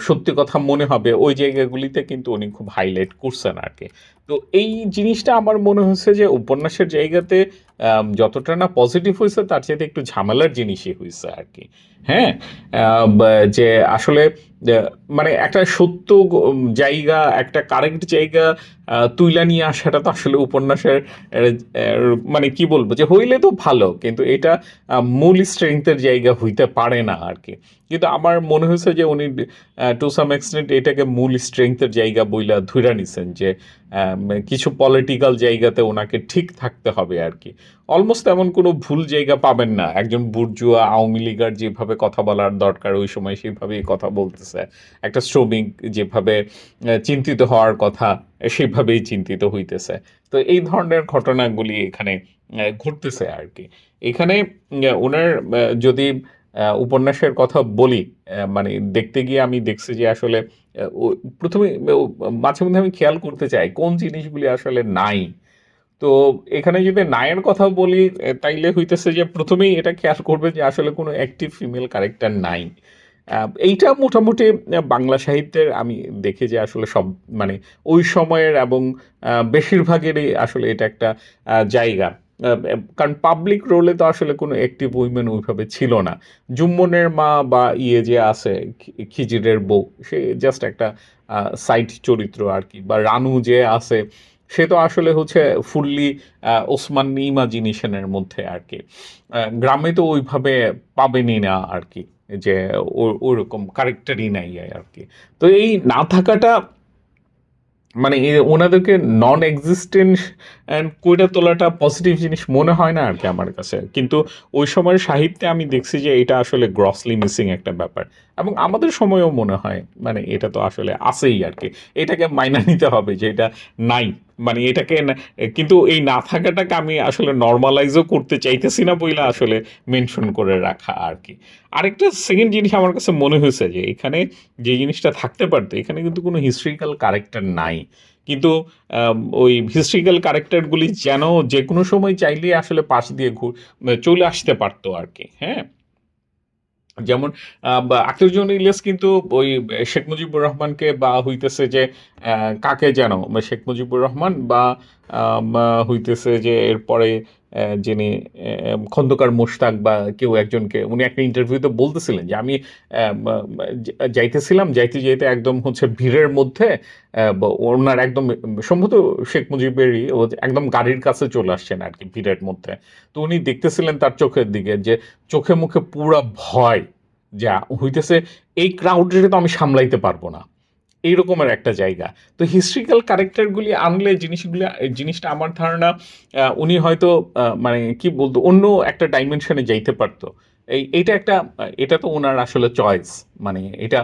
সত্যি কথা মনে হবে, ওই জায়গাগুলিতে কিন্তু উনি খুব হাইলাইট করছেন আর কি। তো এই জিনিসটা আমার মনে হচ্ছে যে উপন্যাসের জায়গাতে যতটা না পজিটিভ হয়েছে, তার চাইতে একটু ঝামেলার জিনিসই হয়েছে আর কি। হ্যাঁ, যে আসলে মানে একটা সত্য জায়গা, একটা কারেক্ট জায়গা তুইলা নিয়ে আসাটা তো আসলে উপন্যাসের মানে কি বলবো, যে হইলে তো ভালো, কিন্তু এটা মূল স্ট্রেংথের জায়গা হইতে পারে না আর কি। কিন্তু আমার মনে হয়েছে যে উনি টু সাম এক্সটেন্ট এটাকে মূল স্ট্রেংথের জায়গা বইলা ধইরা নিছেন, যে কিছু পলিটিক্যাল জায়গাতে ওনাকে ঠিক থাকতে হবে আর কি। অলমোস্ট এমন কোনো ভুল জায়গা পাবেন না, একজন বুর্জুয়া আওয়ামী লীগার যেভাবে কথা বলার দরকার ওই সময় সেভাবেই কথা বলতেছে, একটা শ্রমিক যেভাবে চিন্তিত হওয়ার কথা সেভাবেই চিন্তিত হইতেছে। তো এই ধরনের ঘটনাগুলি এখানে ঘটতেছে আর কি। এখানে ওনার যদি উপন্যাসের কথা বলি, মানে দেখতে গিয়ে আমি দেখছি যে আসলে প্রথমে মাঝে মধ্যে আমি খেয়াল করতে চাই কোন জিনিসগুলি আসলে নাই। তো এখানে যদি নায়ের কথা বলি, তাইলে হইতেছে যে প্রথমেই এটা খেয়াল করবে যে আসলে কোনো অ্যাক্টিভ ফিমেল ক্যারেক্টার নাই। এইটা মোটামুটি বাংলা সাহিত্যের আমি দেখি যে আসলে সব মানে ওই সময়ের এবং বেশিরভাগেরই আসলে এটা একটা জায়গা। কারণ পাবলিক রোলে তো আসলে কোনো অ্যাক্টিভ উইমেন ওইভাবে ছিল না। জুম্মনের মা বা ইয়ে যে আছে, খিজিরের বউ, সে জাস্ট একটা সাইড চরিত্র আর কি। বা রানু যে আছে, সে তো আসলে হচ্ছে ফুললি ওসমান ইমাজিনেশনের মধ্যে আর কি। গ্রামে তো ওইভাবে পাবেনই না আর কি, যে ওরকম ক্যারেক্টারই নাই আর কি। তো এই না থাকাটা মানে ওনাদেরকে নন এক্সিস্টেন্স অ্যান্ড কইরা তোলাটা পজিটিভ জিনিস মনে হয় না আর কি আমার কাছে। কিন্তু ওই সময়ের সাহিত্যে আমি দেখছি যে এটা আসলে গ্রসলি মিসিং একটা ব্যাপার, এবং আমাদের সময়েও মনে হয় মানে এটা তো আসলে আছেই আর কি। এটাকে মাইনা নিতে হবে যে এটা নাই, মানে এটাকে কিন্তু এই না থাকাটাকে আমি আসলে নর্মালাইজও করতে চাইতেছি না বইলা আসলে মেনশন করে রাখা আর কি। আরেকটা সেকেন্ড জিনিস আমার কাছে মনে হয়েছে যে এখানে যে জিনিসটা থাকতে পারতো, এখানে কিন্তু কোনো হিস্ট্রিক্যাল ক্যারেক্টার নাই। কিন্তু ওই হিস্ট্রিক্যাল ক্যারেক্টারগুলি যেন যে কোনো সময় চাইলেই আসলে পাশ দিয়ে চলে আসতে পারতো আর কি। হ্যাঁ, যেমন আখতারুজ্জামান ইলিয়াস কিন্তু ওই শেখ মুজিবুর রহমানকে বা হইতেছে যে কাকে যেন বা শেখ মুজিবুর রহমান বা হইতেছে যে এরপরে যিনি খন্দকার মোশতাক বা কেউ একজনকে উনি একটা ইন্টারভিউতে বলতেছিলেন যে আমি যাইতেছিলাম যাইতে যাইতে একদম হচ্ছে ভিড়ের মধ্যে ওনার একদম সম্ভবত শেখ মুজিবেরই ও একদম গাড়ির কাছে চলে আসছেন আর কি ভিড়ের মধ্যে। তো উনি দেখতেছিলেন তার চোখের দিকে যে চোখে মুখে পুরা ভয়, যা হইতেছে এই ক্রাউডে তো আমি সামলাইতে পারবো না, এই রকমের একটা জায়গা। তো হিস্ট্রিক্যাল ক্যারেক্টারগুলি আনলে জিনিসটা আমার ধারণা উনি হয়তো মানে কি বলতো অন্য একটা ডাইমেনশনে যাইতে পারতো। এইটা একটা এটা তো ওনার আসলে চয়েস, মানে এটা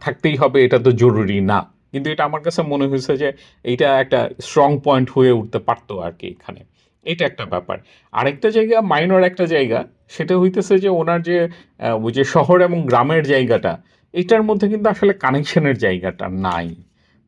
থাকতেই হবে এটা তো জরুরি না, কিন্তু এটা আমার কাছে মনে হয়েছে যে এইটা একটা স্ট্রং পয়েন্ট হয়ে উঠতে পারতো আর কি এখানে। এটা একটা ব্যাপার। আরেকটা জায়গা মাইনর একটা জায়গা, সেটা হইতেছে যে ওনার যে ওই যে শহর এবং গ্রামের জায়গাটা, এটার মধ্যে কিন্তু আসলে কানেকশনের জায়গাটা নাই।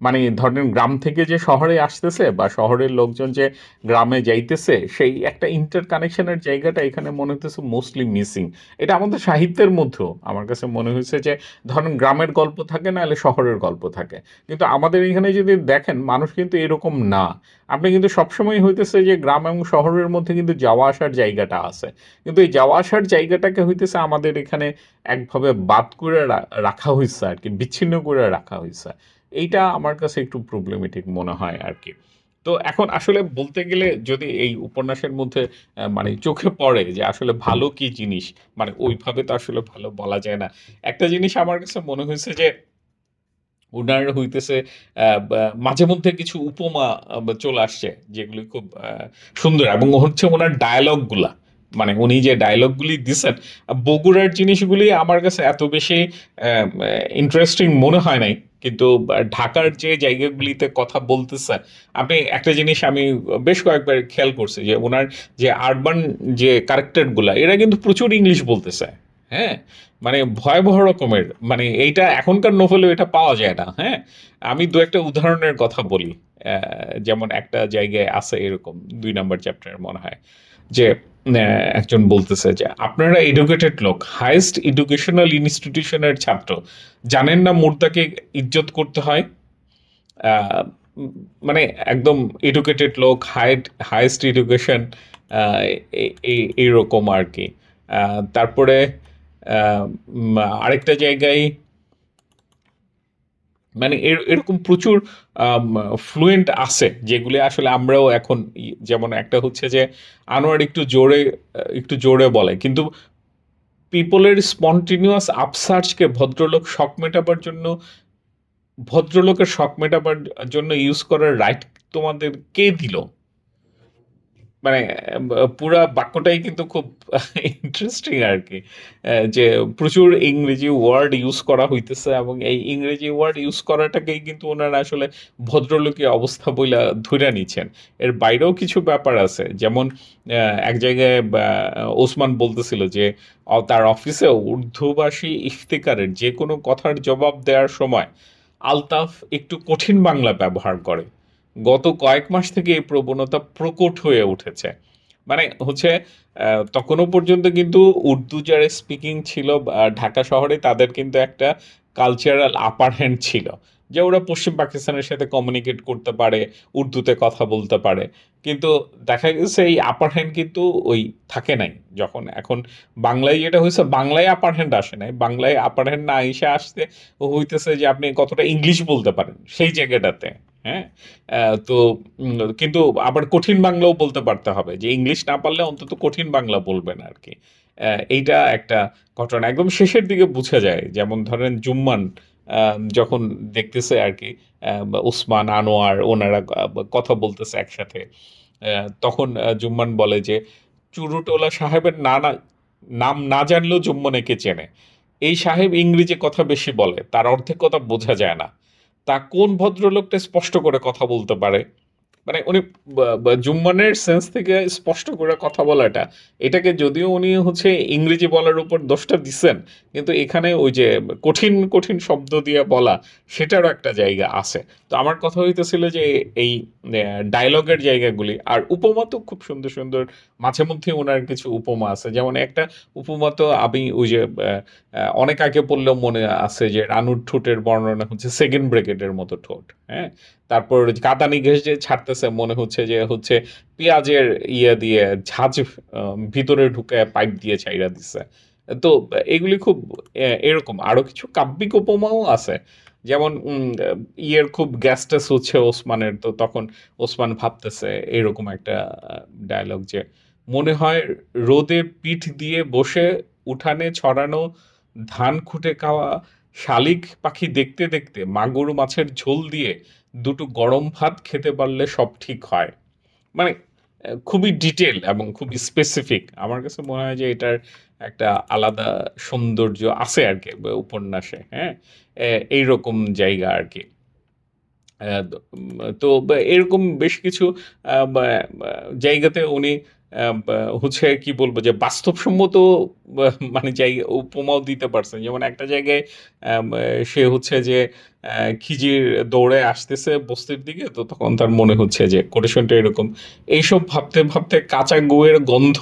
মানে ধরেন গ্রাম থেকে যে শহরে আসতেছে বা শহরের লোকজন যে গ্রামে যাইতেছে, সেই একটা ইন্টার কানেকশনের জায়গাটা এখানে মনে হতেছে মোস্টলি মিসিং। এটা আমাদের সাহিত্যের মধ্যেও আমার কাছে মনে হয়েছে যে ধরেন গ্রামের গল্প থাকে না হলে শহরের গল্প থাকে, কিন্তু আমাদের এখানে যদি দেখেন মানুষ কিন্তু এরকম না। আপনি কিন্তু সবসময় হইতেছে যে গ্রাম এবং শহরের মধ্যে কিন্তু যাওয়া আসার জায়গাটা আছে, কিন্তু এই যাওয়া আসার জায়গাটাকে হইতেছে আমাদের এখানে একভাবে বাদ করে রাখা হয়েছে আর কি, বিচ্ছিন্ন করে রাখা হয়েছে। এইটা আমার কাছে একটু প্রবলেমেটিক মনে হয় আর কি। তো এখন আসলে বলতে গেলে যদি এই উপন্যাসের মধ্যে মানে চোখে পড়ে যে আসলে ভালো কি জিনিস, মানে ওইভাবে তো আসলে ভালো বলা যায় না। একটা জিনিস আমার কাছে মনে হয়েছে যে উনার হইতেছে মাঝে মধ্যে কিছু উপমা চলে আসছে যেগুলি খুব সুন্দর, এবং হচ্ছে ওনার ডায়ালগ গুলা, মানে উনি যে ডায়লগ গুলি দিচ্ছেন বগুড়ার জিনিসগুলি আমার কাছে এত বেশি ইন্টারেস্টিং মনে হয় নাই, কিন্তু ঢাকার যে জায়গাগুলিতে কথা বলতেছে, আপনি একটা জিনিস আমি বেশ কয়েকবার খেয়াল করছি যে ওনার যে আরবান যে ক্যারেক্টারগুলা এরা কিন্তু প্রচুর ইংলিশ বলতেছে। হ্যাঁ, মানে ভয়াবহ রকমের, মানে এইটা এখনকার নোভেলে এটা পাওয়া যায় না। হ্যাঁ, আমি দু একটা উদাহরণের কথা বলি। যেমন একটা জায়গায় আছে এরকম ২ নম্বর চ্যাপ্টারে মনে হয় যে একজন বলতেছে যে আপনারা এডুকেটেড লোক, হাইয়েস্ট এডুকেশনাল ইনস্টিটিউশনের ছাত্র, জানেন না মুর্দাকে ইজ্জত করতে হয়? আহ, মানে একদম এডুকেটেড লোক, হাইয়েস্ট এডুকেশন, এইরকম আর কি। তারপরে আহ, আরেকটা জায়গায় মানে এরকম প্রচুর ফ্লুয়েন্ট আছে যেগুলি আসলে আমরাও এখন যেমন একটা হচ্ছে যে আনোয়ার একটু জোরে বলে, কিন্তু পিপলের স্পন্টিনিউয়াস আপসার্চকে ভদ্রলোকের শখ মেটাবার জন্য ইউজ করার রাইট তোমাদের কে দিল? মানে পুরা বাক্যটাই কিন্তু খুব ইন্টারেস্টিং আর কি। যে প্রচুর ইংরেজি ওয়ার্ড ইউজ করা হইতেছে এবং এই ইংরেজি ওয়ার্ড ইউজ করাটাকেই কিন্তু ওনারা আসলে ভদ্রলোকী অবস্থা বইলা ধইরা নিচ্ছেন। এর বাইরেও কিছু ব্যাপার আছে। যেমন এক জায়গায় ওসমান বলতেছিল যে তার অফিসে উর্দুভাষী ইফতিকারের যেকোনো কথার জবাব দেওয়ার সময় আলতাফ একটু কঠিন বাংলা ব্যবহার করে। গত কয়েক মাস থেকে এই প্রবণতা প্রকট হয়ে উঠেছে। মানে হচ্ছে তখনও পর্যন্ত কিন্তু উর্দু যারা স্পিকিং ছিল ঢাকা শহরে তাদের কিন্তু একটা কালচারাল আপার হ্যান্ড ছিল, যে ওরা পশ্চিম পাকিস্তানের সাথে কমিউনিকেট করতে পারে, উর্দুতে কথা বলতে পারে। কিন্তু দেখা গেছে এই আপার হ্যান্ড কিন্তু ওই থাকে নাই। যখন এখন বাংলায় যেটা হয়েছে, বাংলায় আপার হ্যান্ড আসে নাই, বাংলায় আপার হ্যান্ড না এসে আসতে হইতেছে যে আপনি কতটা ইংলিশ বলতে পারেন সেই জায়গাটাতে। হ্যাঁ, তো কিন্তু আবার কঠিন বাংলাও বলতে পারতে হবে, যে ইংলিশ না পারলে অন্তত কঠিন বাংলা বলবেন আর কি। এইটা একটা ঘটনা একদম শেষের দিকে বুঝা যায়। যেমন ধরেন জুম্মান যখন দেখতেছে আর কি বা উসমান, আনোয়ার ওনারা কথা বলতেছে একসাথে, তখন জুম্মান বলে যে চুরুটোলা সাহেবের নাম না জানলেও জুম্মন একে চেনে। এই সাহেব ইংরেজি কথা বেশি বলে, তার অর্ধেক কথা বোঝা যায় না। তা কোন ভদ্রলোকটা স্পষ্ট করে কথা বলতে পারে? মানে উনি জুম্মানের সেন্স থেকে স্পষ্ট করে কথা বলাটা, এটাকে যদিও উনি হচ্ছে ইংরেজি বলার উপর দোষটা দিচ্ছেন, কিন্তু এখানে ওই যে কঠিন কঠিন শব্দ দিয়ে বলা, সেটারও একটা জায়গা আছে। তো আমার কথা হইতেছিল যে এই ডায়লগের জায়গাগুলি আর উপমা তো খুব সুন্দর সুন্দর মাঝে মধ্যে ওনার কিছু উপমা আছে। যেমন একটা উপমা তো আমি ওই যে অনেক আগে পড়লেও মনে আছে যে রানুর ঠোঁটের বর্ণনা হচ্ছে সেকেন্ড ব্র্যাকেটের মতো ঠোঁট, হ্যাঁ? তারপর কাঁদানি ঘেঁষে যে ছাড়তেছে মনে হচ্ছে যে হচ্ছে পেঁয়াজের ইয়ে দিয়ে ঝাঁঝ ভিতরে ঢুকায়া পাইপ দিয়ে ছাইড়া দিছে। তো এগুলি খুব এরকম। আরো কিছু কাব্যিক উপমাও আছে। যেমন ইয়ের খুব গ্যাস-ট্যাস হচ্ছে ওসমানের, তো তখন ওসমান ভাবতেছে এরকম একটা ডায়ালগ যে, "মনে হয় রোদে পিঠ দিয়ে বসে উঠানে ছড়ানো ধান খুঁটে খাওয়া শালিক পাখি দেখতে, দেখতে মাগুর মাছের ঝোল দিয়ে দুটো গরম ভাত খেতে পারলে সব ঠিক হয়।" মানে খুবই ডিটেইল এবং খুবই স্পেসিফিক। আমার কাছে মনে হয় যে এটার একটা আলাদা সৌন্দর্য আছে আরকি উপন্যাসে, হ্যাঁ? এইরকম জায়গা আরকি। তো এরকম বেশ কিছু বা বা জায়গাতে উনি হচ্ছে কি বলবো যে বাস্তবসম্মত বা মানে উপমাও দিতে পারছেন। যেমন একটা জায়গায় সে হচ্ছে যে খিজির দৌড়ে আসতেছে বস্তির দিকে। তো তখন তার মনে হচ্ছে যে কোটেশনটা এরকম, "এইসব ভাবতে, ভাবতে কাঁচা গোয়ের গন্ধ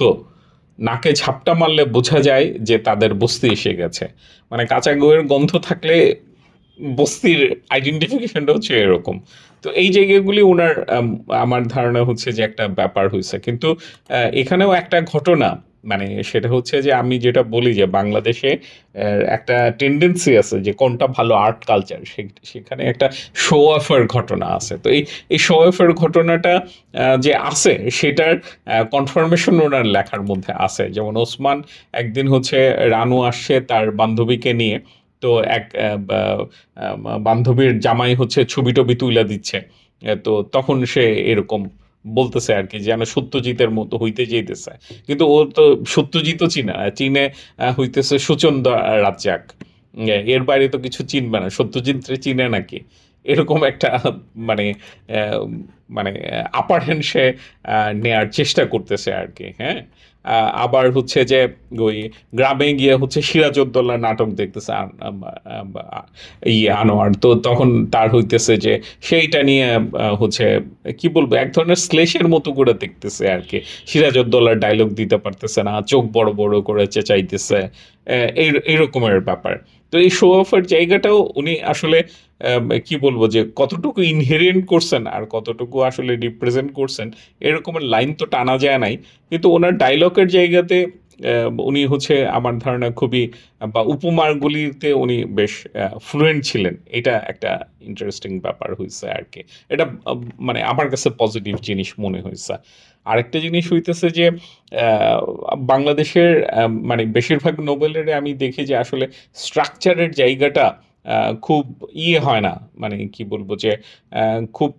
নাকে ঝাপটা মারলে বোঝা যায় যে তাদের বস্তি এসে গেছে।" মানে কাঁচা গোয়ের গন্ধ থাকলে বস্তির আইডেন্টিফিকেশনটা হচ্ছে এরকম। তো এই জায়গাগুলি উনার আমার ধারণা হচ্ছে যে একটা ব্যাপার হইছে। কিন্তু এখানেও একটা ঘটনা, মানে সেটা হচ্ছে যে আমি যেটা বলি যে বাংলাদেশে একটা টেনডেন্সি আছে যে কোনটা ভালো আর্ট কালচার, সেখানে একটা শো অফ এর ঘটনা আছে। তো এই শো অফ এর ঘটনাটা যে আছে সেটার কনফার্মেশন ওনার লেখার মধ্যে আছে। যেমন ওসমান একদিন হচ্ছে রানু আসছে তার বান্ধবীকে নিয়ে। তো এক বান্ধবীর জামাই হচ্ছে ছবি-টবি তুইলা দিচ্ছে। তো তখন সে এরকম বলতেছে আরকি যেন সত্যজিতের মতো হইতে যাইতেছে। কিন্তু ও তো সত্যজিতও চিনে না। চিনে হইতেছে সুচন্দা রাজ্জাক। এর বাইরে তো কিছু চিনবে না। সত্যজিৎরে চিনে নাকি? এরকম একটা মানে অ্যা মানে আপার হ্যান্ড সে নেয়ার চেষ্টা করতেছে আরকি, হ্যাঁ? আ আবার হচ্ছে যে ওই গ্রামে গিয়ে হচ্ছে সিরাজউদ্দৌলার নাটক দেখতেছে আন আম আম আ ইয়ে আনোয়ার। তো তখন তার হইতেছে যে সেইটা নিয়ে হচ্ছে কি বলবো এক ধরনের শ্লেষের মতো করে দেখতেছে আরকি। সিরাজউদ্দৌলার ডায়লগ দিতে পারতেছে না। চোখ বড়, বড় করে চেঁচাইতেছে। এই রকমের ব্যাপার। তো এই শো অফ এর জায়গাটাও উনি আসলে কি বলবো যে কতটুকু ইনহেরেন্ট করছেন আর কতটুকু আসলে রিপ্রেজেন্ট করছেন এরকমের লাইন তো টানা যায় নাই। কিন্তু উনার ডায়ালগের জায়গাতে উনি হচ্ছে আমার ধারণা খুবই বা উপমাগুলিতে উনি বেশ ফ্লুয়েন্ট ছিলেন। এটা একটা ইন্টারেস্টিং ব্যাপার হইছে আরকি। এটা মানে আমার কাছে পজিটিভ জিনিস মনে হইছে। আরেকটা জিনিস হইতেছে যে আ বাংলাদেশের মানে বেশিরভাগ নোবেলেরে আমি দেখি যে আসলে স্ট্রাকচারের জায়গাটা আ খুব হয় না। মানে কি বলবো যে খুব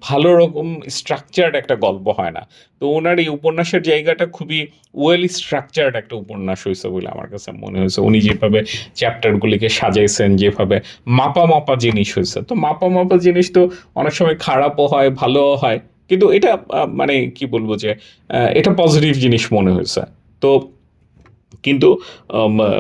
ভালো রকম স্ট্রাকচারড একটা গল্প হয় না। তো উনার এই উপন্যাসের জায়গাটা খুবই ওয়েল স্ট্রাকচারড একটা উপন্যাস হইছে বলে আমার কাছে মনে হয়েছে। উনি যেভাবে চ্যাপ্টার গুলিকে সাজাইছেন, যেভাবে মাপা, মাপা জিনিস হইছে। তো মাপা, মাপা জিনিস তো অনেক সময় খারাপও হয়, ভালোও হয়। কিন্তু এটা মানে কি বলবো যে এটা পজিটিভ জিনিস মনে হয়েছে। তো কিন্তু আম আ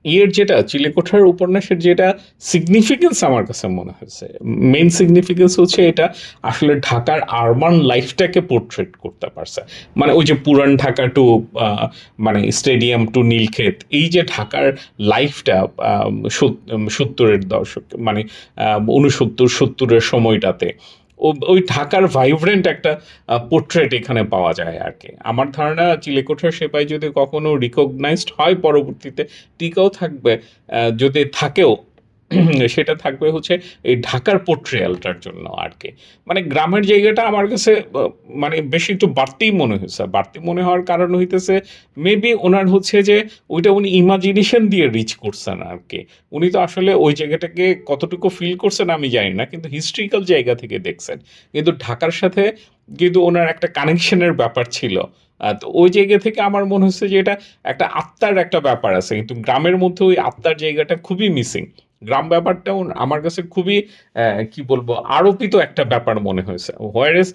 ইয়ের যেটা চিলেকোঠার উপন্যাসের যেটা সিগনিফিক্যান্স আমার কাছে মনে হয়েছে। মেইন সিগনিফিক্যান্স হচ্ছে এটা আসলে ঢাকার আরবান লাইফটাকে পোর্ট্রেট করতে পারছে। মানে ওই যে পুরান ঢাকা টু আ মানে স্টেডিয়াম টু নীলক্ষেত, এই যে ঢাকার লাইফটা ৭০ এর দশক মানে ৬৯-৭০ এর সময়টাতে ওই ঢাকার ভাইব্রেন্ট একটা পোর্ট্রেট এখানে পাওয়া যায় আরকি। আমার ধারণা চিলেকোঠার সেপাই যদি কখনো রিকগনাইজড হয় পরবর্তীতে টিকেও থাকবে। যদি থাকেও সেটা থাকবে হচ্ছে এই ঢাকার পোর্ট্রেয়ালটার জন্য আরকি। মানে গ্রামের জায়গাটা আমার কাছে মানে বেশি একটু বাড়তিই মনে হইছে। বাড়তি মনে হওয়ার কারণ হইতেছে মেবি উনার হচ্ছে যে ওইটা উনি ইমাজিনেশন দিয়ে রিচ করছেন আরকি। উনি তো আসলে ওই জায়গাটাকে কতটুকু ফিল করছেন আমি জানি না। কিন্তু হিস্ট্রিক্যাল জায়গা থেকে দেখছেন। কিন্তু ঢাকার সাথে কিন্তু উনার একটা কানেকশনের ব্যাপার ছিল। তো ওই জায়গা থেকে আমার মনে হচ্ছে যে এটা একটা আত্মার একটা ব্যাপার আছে। কিন্তু গ্রামের মধ্যে ওই আত্মার জায়গাটা খুবই মিসিং। গ্রাম ব্যাপারটাও আমার কাছে খুবই কি বলবো আরোপিত একটা ব্যাপার মনে হয়েছে। হোয়ারএজ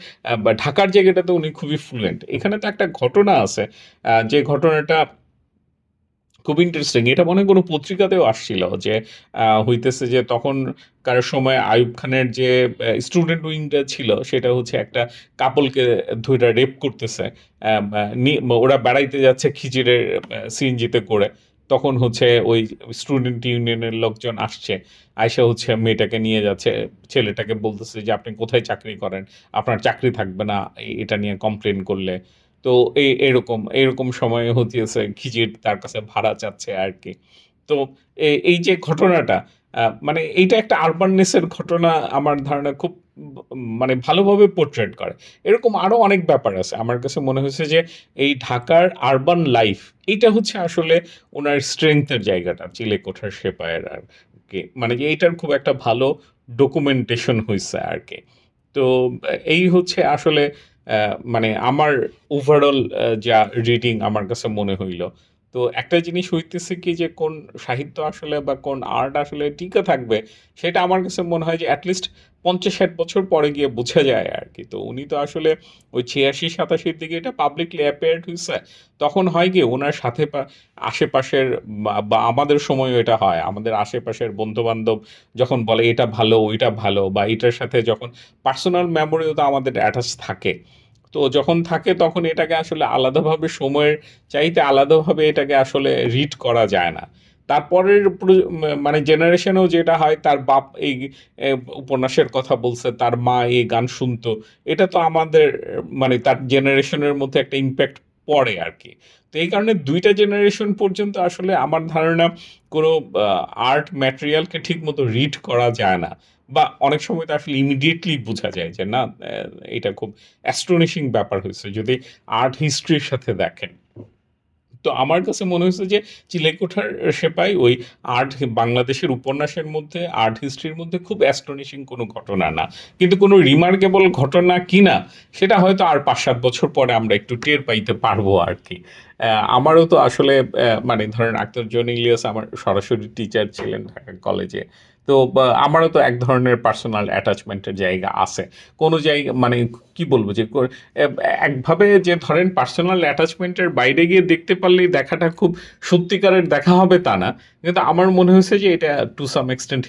বা ঢাকার জায়গাটাতে উনি খুবই ফ্লুয়েন্ট। এখানে তো একটা ঘটনা আছে যে ঘটনাটা খুব ইন্টারেস্টিং। এটা মনে হয় কোনো পত্রিকাতেও আসছিল যে হইতেছে যে তখনকার সময় আইয়ুব খানের যে স্টুডেন্ট উইংটা ছিল সেটা হচ্ছে একটা কাপলকে ধইরা রেপ করতেছে। অ্যা আ নি ওরা বেড়াইতে যাচ্ছে খিজিরের সিএনজিতে করে। তখন হচ্ছে ওই স্টুডেন্ট ইউনিয়নের লোকজন আসছে। আইসা হচ্ছে মেয়েটাকে নিয়ে যাচ্ছে। ছেলেটাকে বলতেছে যে, "আপনি কোথায় চাকরি করেন? আপনার চাকরি থাকবে না এটা নিয়ে কমপ্লেইন করলে।" তো এরকম সময়ে হইতেছে খিজির তার কাছে ভাড়া চাচ্ছে আরকি। তো এই যে ঘটনাটা মানে এইটা একটা আরবাননেস এর ঘটনা আমার ধারণা খুব মানে ভালোভাবে পোর্ট্রেট করে। এরকম আরো অনেক ব্যাপার আছে। আমার কাছে মনে হয়েছে যে এই ঢাকার আরবান লাইফ এইটা হচ্ছে আসলে উনার স্ট্রেংথ এর জায়গাটা চিলেকোঠার সেপাইয়ের আরকি। মানে যে এইটার খুব একটা ভালো ডকুমেন্টেশন হইছে আরকি। তো এই হচ্ছে আসলে মানে আমার ওভারঅল যা রিডিং আমার কাছে মনে হইল। তো একটা জিনিস হইতেছে কি যে কোন সাহিত্য আসলে বা কোন আর্ট আসলে টিকে থাকবে, সেটা আমার কাছে মনে হয় যে এটলিস্ট ৫০-৬০ বছর পরে গিয়ে বোঝা যায় আরকি। তো উনি তো আসলে ওই ৮৬-৮৭ র দিকে এটা পাবলিকলি অ্যাপিয়ার্ড হইছে। তখন হয় কি উনার সাথে আশেপাশের বা আমাদের সময়ও এটা হয়। আমাদের আশেপাশের বন্ধু-বান্ধব যখন বলে এটা ভালো, ওইটা ভালো বা এটার সাথে যখন পার্সোনাল মেমোরিও তো আমাদের অ্যাটাচ থাকে। তো যখন থাকে তখন এটাকে আসলে আলাদাভাবে সময়ের চাইতে আলাদাভাবে এটাকে আসলে রিড করা যায় না। তারপরের মানে জেনারেশনেও যেটা হয় তার বাপ এই এ উপন্যাসের কথা বলছে, তার মা এই গান শুনতো। এটা তো আমাদের মানে তার জেনারেশনের মধ্যে একটা ইমপ্যাক্ট পড়ে আরকি। তো এই কারণে ২ টা জেনারেশন পর্যন্ত আসলে আমার ধারণা কোনো আ আর্ট ম্যাটেরিয়ালকে ঠিকমতো রিড করা যায় না। বা অনেক সময় তো আসলে ইমিডিয়েটলি বোঝা যায় যে না এটা খুব অ্যাস্টোনিশিং ব্যাপার হইছে যদি আর্ট হিস্ট্রির সাথে দেখেন। তো আমার কাছে মনে হয়েছে যে চিলেকোঠার সেপাই ওই বাংলাদেশের উপন্যাসের মধ্যে আর্ট হিস্ট্রির মধ্যে খুব অ্যাস্টোনিশিং কোনো ঘটনা না। কিন্তু কোনো রিমার্কেবল ঘটনা কিনা সেটা হয়তো আর ৫-৭ বছর পরে আমরা একটু টের পাইতে পারবো আরকি। আমারও তো আসলে মানে ধরেন আক্তার জন ইলিয়াস আমার সরাসরি টিচার ছিলেন ঢাকা কলেজে। তো আমারও তো এক ধরনের পার্সোনাল অ্যাটাচমেন্টের জায়গা আছে। কোনো জায়গা মানে কি বলবো যে এব একভাবে যে ধরেন পার্সোনাল অ্যাটাচমেন্টের বাইরে গিয়ে দেখতে পারলেই দেখাটা খুব সত্যিকারের দেখা হবে তা না। কিন্তু আমার মনে হয়েছে যে এটা টু সাম এক্সটেন্ট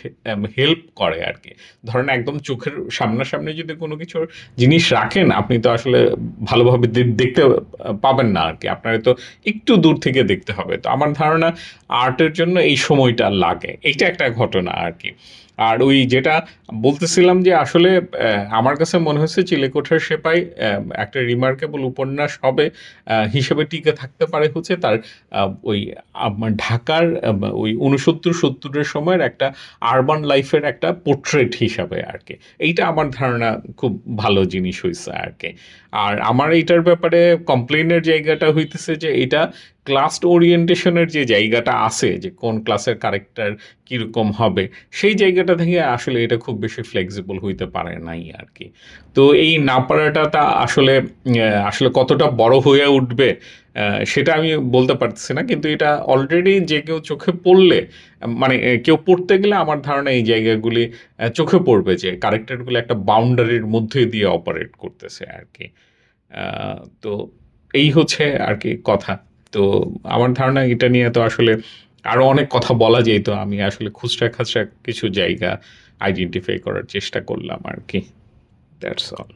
হেল্প করে আরকি। ধরেন একদম চোখের সামনাসামনি যদি কোনো কিছুর জিনিস রাখেন, আপনি তো আসলে ভালোভাবে দেখতে পাবেন না আরকি। আপনার তো একটু দূর থেকে দেখতে হবে। তো আমার ধারণা আর্টের জন্য এই সময়টা লাগে। এইটা একটা ঘটনা আরকি। আর ওই যেটা বলতেছিলাম যে আসলে আমার কাছে মনে হয়েছে চিলেকোঠার সেপাই একটা রিমার্কেবল উপন্যাস হবে হিসেবে টিকে থাকতে পারে হচ্ছে তার ওই ঢাকার ওই ৬৯-৭০ এর সময়ের একটা আরবান লাইফের একটা পোর্ট্রেট হিসাবে আরকি। এইটা আমার ধারণা খুব ভালো জিনিস হইছে আরকি। আর আমার এইটার ব্যাপারে কমপ্লেইনের জায়গাটা হইতেছে যে এটা ক্লাস ওরিয়েন্টেশন এর যে জায়গাটা আছে যে কোন ক্লাসের ক্যারেক্টার কিরকম হবে সেই জায়গাটা থেকে আসলে এটা খুব বেশি ফ্লেক্সিবল হইতে পারে নাই আরকি। তো এই না পারাটা আসলে কতটা বড় হয়ে উঠবে সেটা আমি বলতে পারতেছি না। কিন্তু এটা অলরেডি যে কেউ চোখে পড়লে মানে কেউ পড়তে গেলে আমার ধারণা এই জায়গাগুলি চোখে পড়বে যে ক্যারেক্টারগুলো একটা বাউন্ডারির মধ্যে দিয়ে অপারেট করতেছে আরকি। আ তো এই হচ্ছে আরকি কথা। তো আমার ধারণা এটা নিয়ে তো আসলে আরো অনেক কথা বলা যেত। আমি আসলে খুচরা-খাচরা কিছু জায়গা আইডেন্টিফাই করার চেষ্টা করলাম আরকি। That's all.